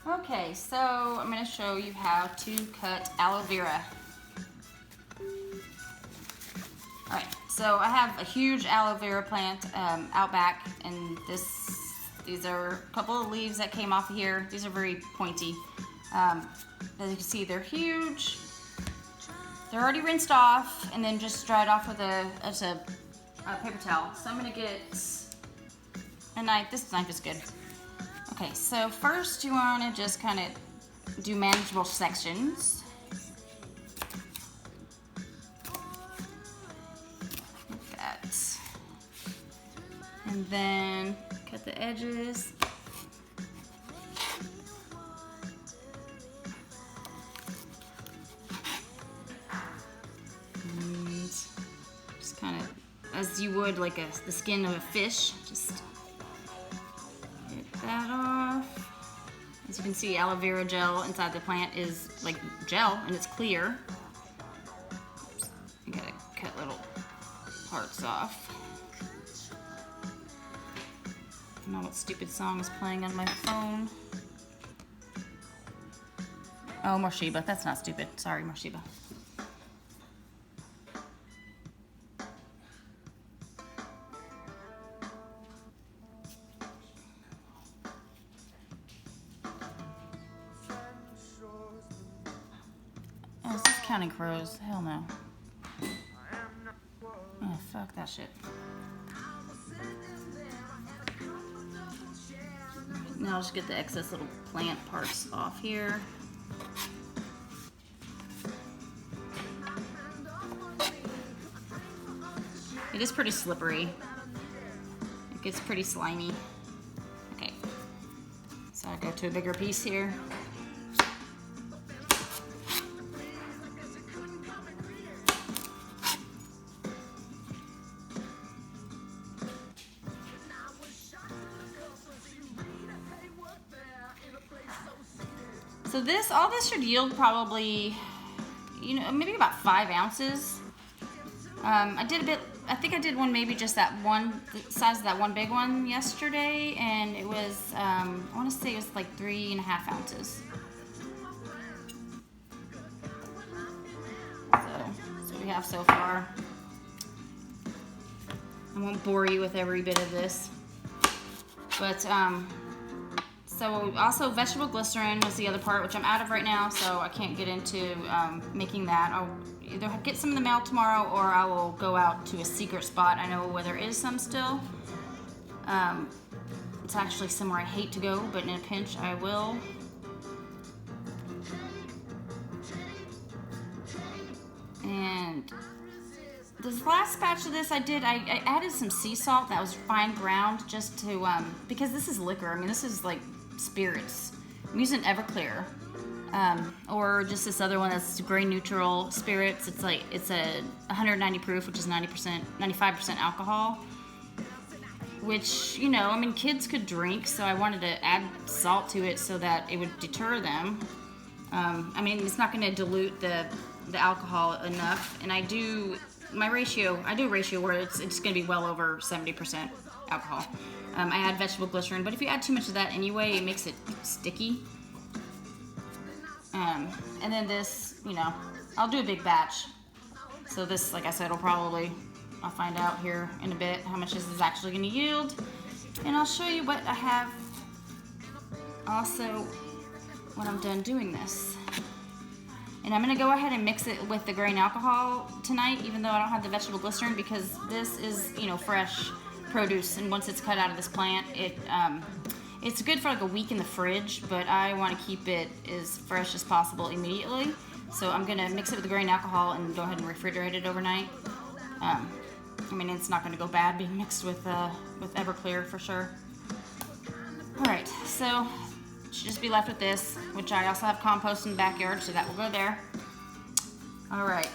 Okay, so I'm going to show you how to cut aloe vera. Alright, so I have a huge aloe vera plant out back, and these are a couple of leaves that came off of here. These are very pointy. As you can see, they're huge. They're already rinsed off and then just dried off with a paper towel. So I'm going to get a knife. This knife is good. Okay, so first you want to just kind of do manageable sections. Like that. And then cut the edges. And just kind of, as you would like the skin of a fish, just that off. As you can see, aloe vera gel inside the plant is like gel and it's clear. Oops. You gotta cut little parts off. I don't know what stupid song is playing on my phone. Oh, Morshiba. That's not stupid. Sorry, Morshiba. Oh, is this Counting Crows? Hell no. Oh, fuck that shit. Now I'll just get the excess little plant parts off here. It is pretty slippery. It gets pretty slimy. Okay, so I go to a bigger piece here. So all this should yield probably, maybe about 5 ounces. I think I did one, maybe just that one, the size of that one big one yesterday, and it was, I want to say it was like 3.5 ounces. So we have so far. I won't bore you with every bit of this, but, so also vegetable glycerin was the other part, which I'm out of right now, so I can't get into making that. I'll either get some in the mail tomorrow or I will go out to a secret spot. I know where there is some still. It's actually somewhere I hate to go, but in a pinch I will. And this last batch of this I added some sea salt that was fine ground just to, because this is liquor. I mean, this is like spirits. I'm using Everclear, or just this other one that's grain neutral spirits. It's a 190 proof, which is 95% alcohol, which, I mean, kids could drink, so I wanted to add salt to it so that it would deter them. I mean, it's not going to dilute the alcohol enough, and I do a ratio where it's going to be well over 70% alcohol. I add vegetable glycerin, but if you add too much of that anyway, it makes it sticky. And then this, I'll do a big batch. So this, like I said, I'll find out here in a bit how much this is actually going to yield. And I'll show you what I have also when I'm done doing this. And I'm going to go ahead and mix it with the grain alcohol tonight, even though I don't have the vegetable glycerin, because this is, fresh produce, and once it's cut out of this plant, it's good for like a week in the fridge, but I want to keep it as fresh as possible immediately. So I'm going to mix it with the grain alcohol and go ahead and refrigerate it overnight. I mean, it's not going to go bad being mixed with Everclear for sure. Alright, so should just be left with this, which I also have compost in the backyard, so that will go there. Alright.